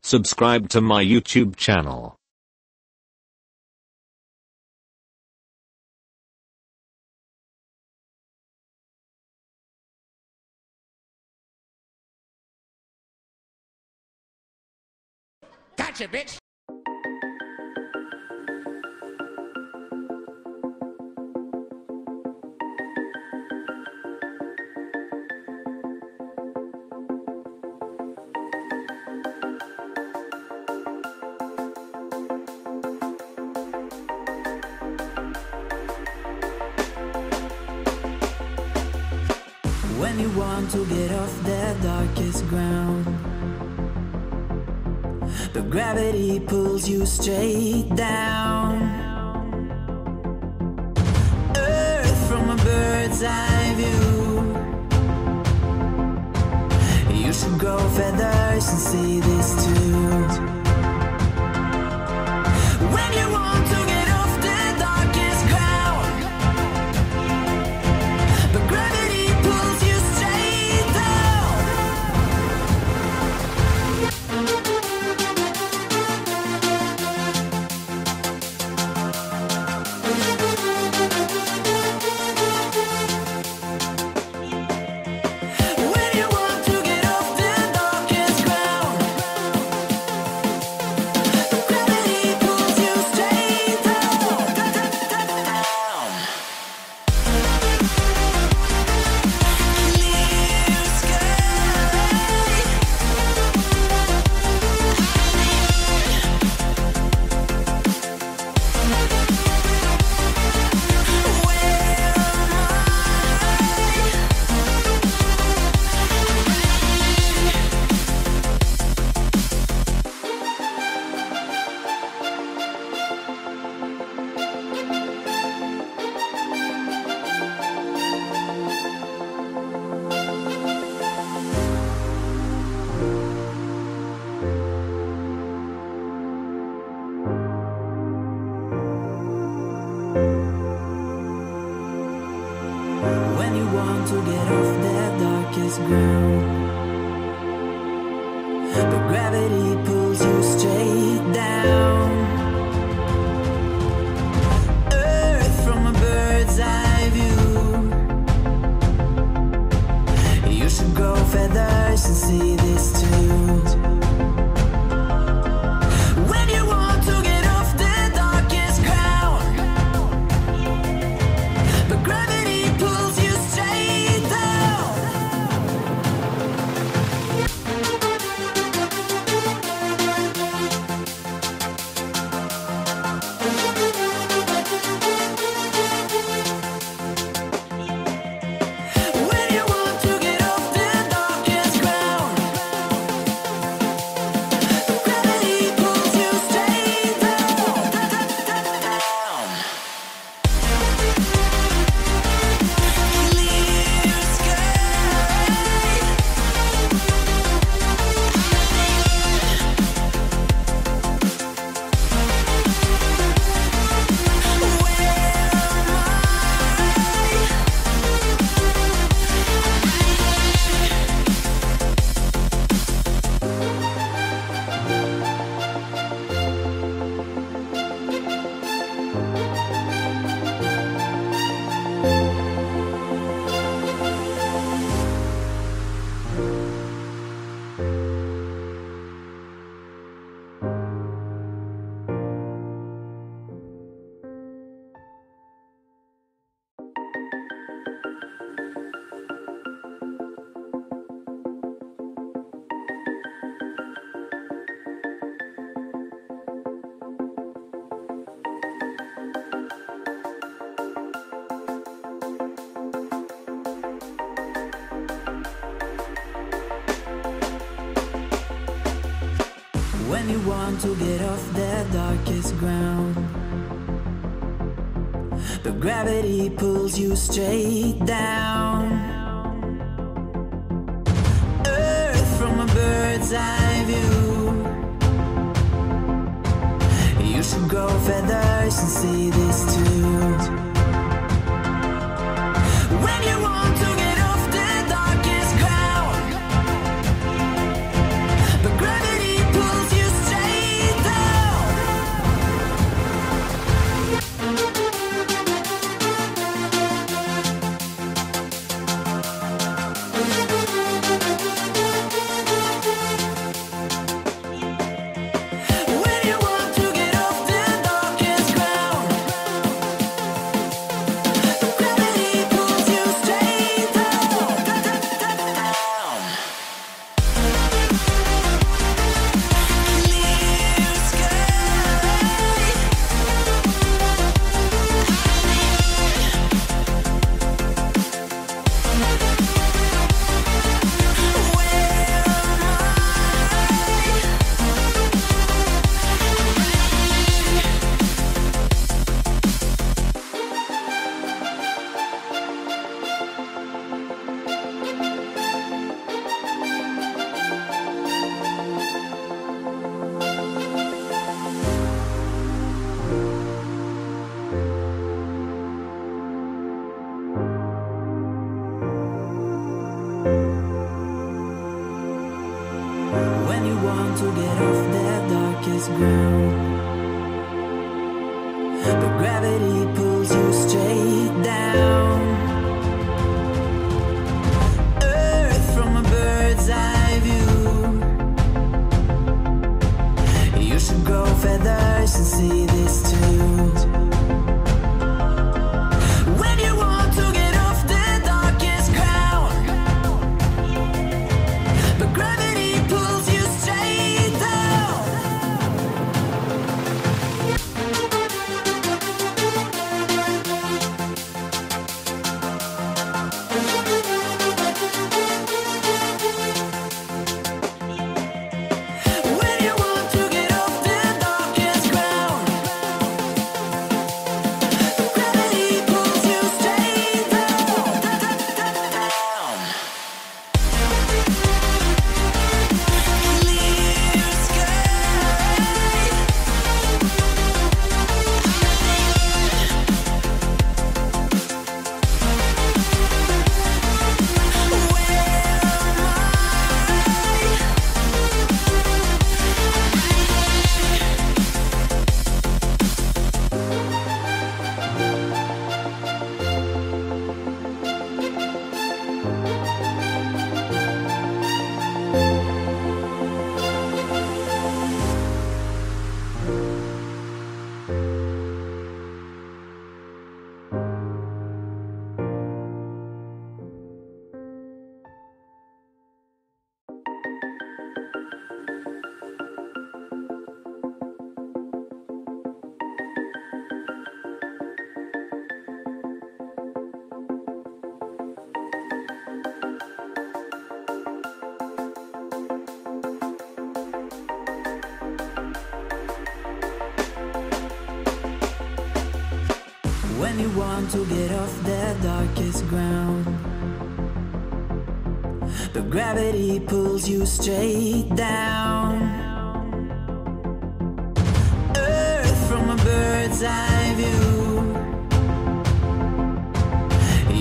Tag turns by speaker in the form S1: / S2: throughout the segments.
S1: Subscribe to my YouTube channel.
S2: Gotcha, bitch!
S3: When you want to get off the darkest ground, but gravity pulls you straight down. Earth from a bird's eye view. You should grow feathers and see this too. When you want to get off the darkest ground, but gravity pulls you straight down. When you want to get off the darkest ground, but gravity pulls you straight down. Clear sky. When you want to get off the darkest ground, but gravity pulls you straight down. Earth from a bird's eye view. You should grow feathers and see this too. When you want to get off the darkest ground, but gravity pulls you straight down. When you want to get off the darkest ground, but gravity pulls you straight down. Clear sky. When you want to get off the darkest ground, but gravity pulls you straight down. Earth from a bird's eye view. You should grow feathers and see this too. When you want to get off the darkest ground, but gravity pulls you When you want to get off that darkest ground, but gravity pulls you straight down. Earth from a bird's eye view. You should grow feathers and see this too. When you want to get off the darkest ground, but gravity pulls you straight down. When you want to get off the darkest ground, gravity pulls you straight down. Clear sky. When you want to get off that darkest ground, but gravity pulls you straight down. Earth from a bird's eye view.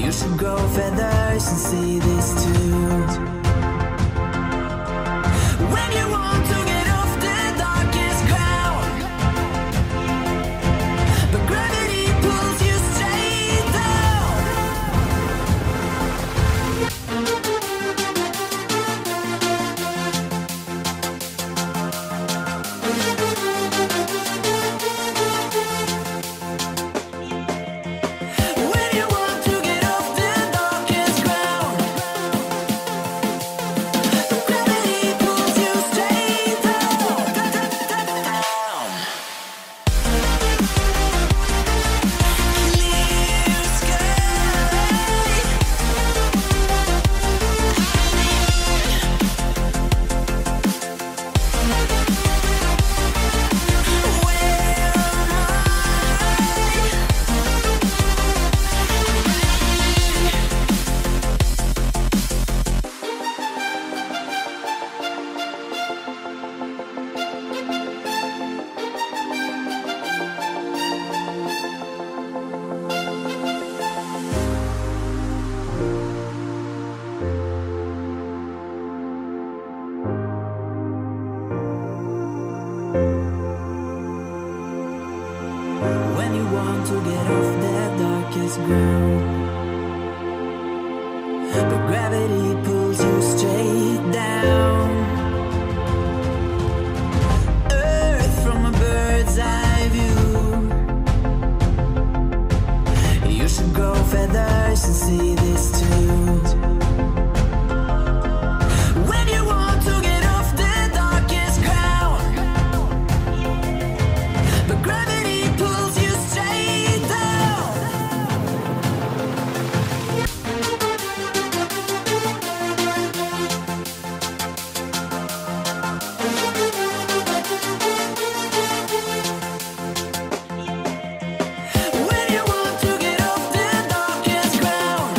S3: You should grow feathers and see this too. When you want to get off the darkest ground, but gravity pulls you straight down. When you want to get off the darkest ground, gravity pulls you straight down. Clear sky. When you want to get off that darkest ground, but gravity pulls you straight down. Earth from a bird's eye view. You should grow feathers and see this too. When you want to get off the darkest ground, but gravity pulls you straight down. When you want to get off the darkest ground,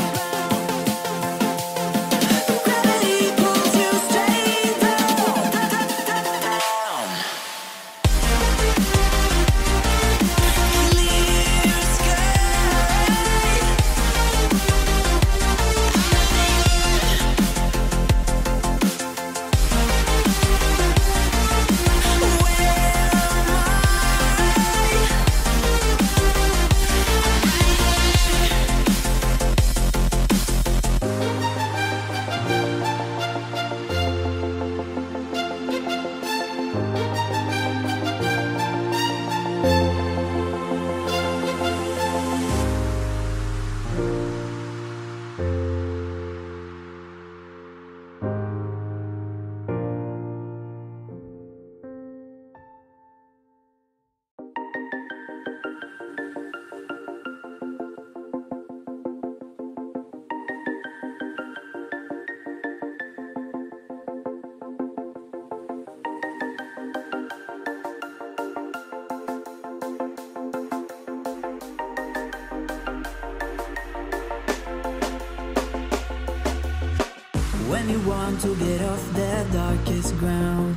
S3: When you want to get off the darkest ground,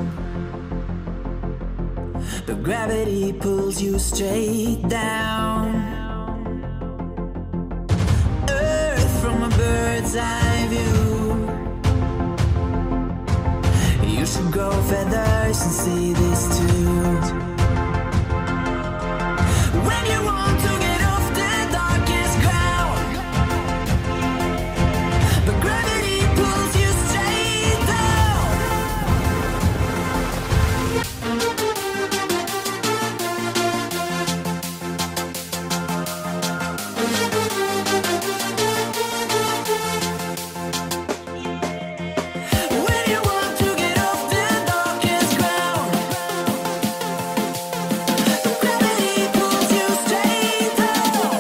S3: but gravity pulls you straight down. Earth from a bird's eye view. You should grow feathers and see this too. When you want to get off the darkest ground, but gravity pulls you straight down. When you want to get off the darkest ground, but gravity pulls you straight down.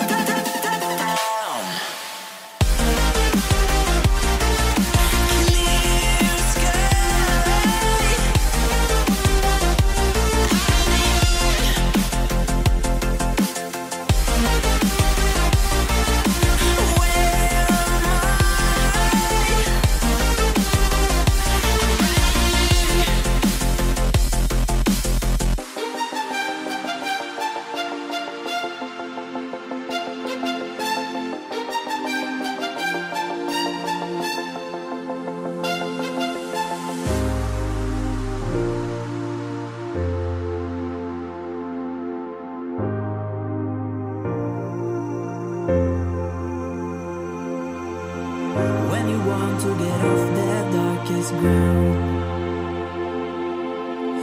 S3: Clear sky. When you want to get off the darkest ground,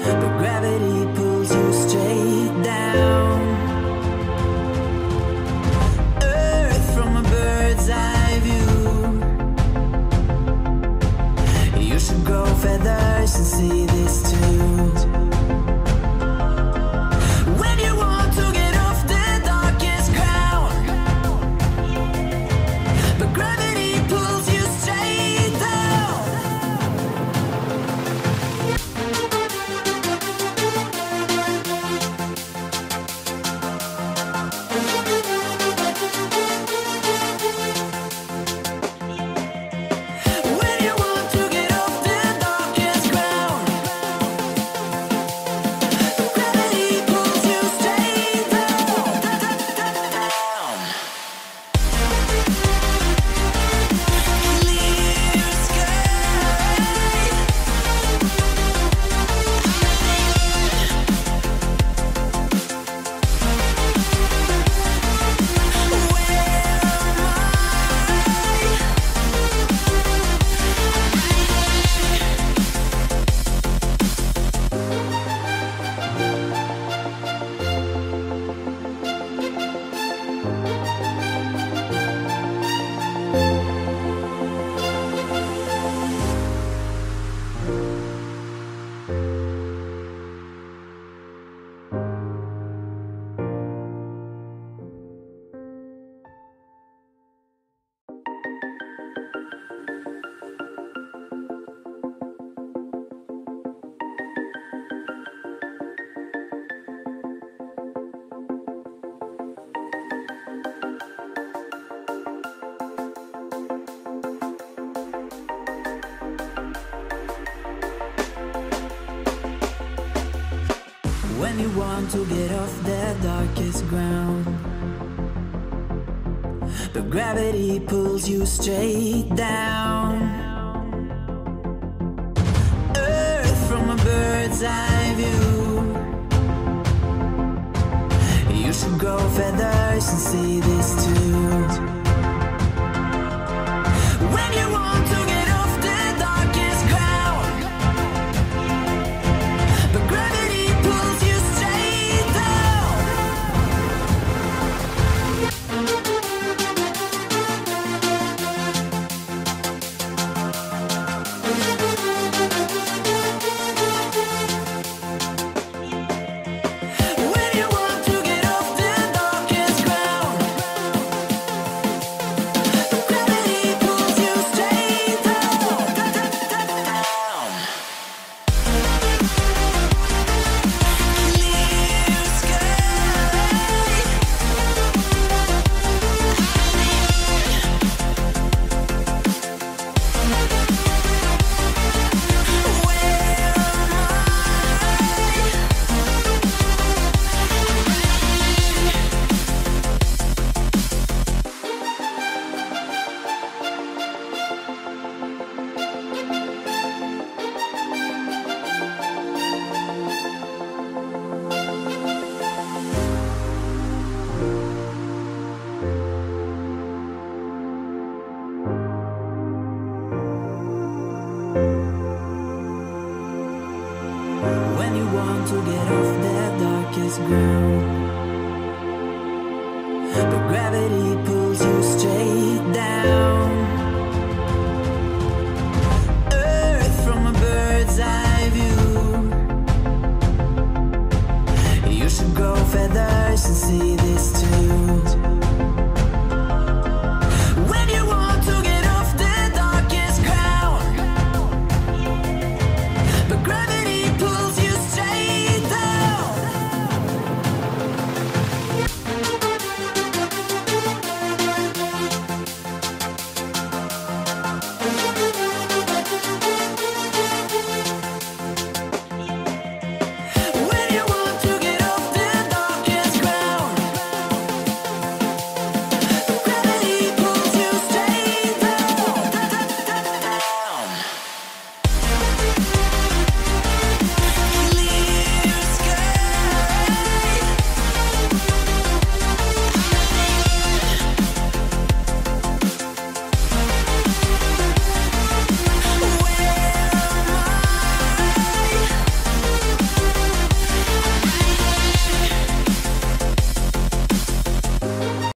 S3: but gravity pulls you straight down. Earth from a bird's eye view. You should grow feathers and see this too. When you want to get off the darkest ground, but gravity pulls you straight down. When you want to get off the darkest ground, but gravity pulls you straight down. Clear When you want to get off the darkest ground, but gravity pulls you straight down. Earth from a bird's eye view. You should grow feathers and see this too. When you want to get off the darkest ground, but gravity pulls you straight down. When you want to get off the darkest ground, want to get off that darkest ground, but gravity pulls you straight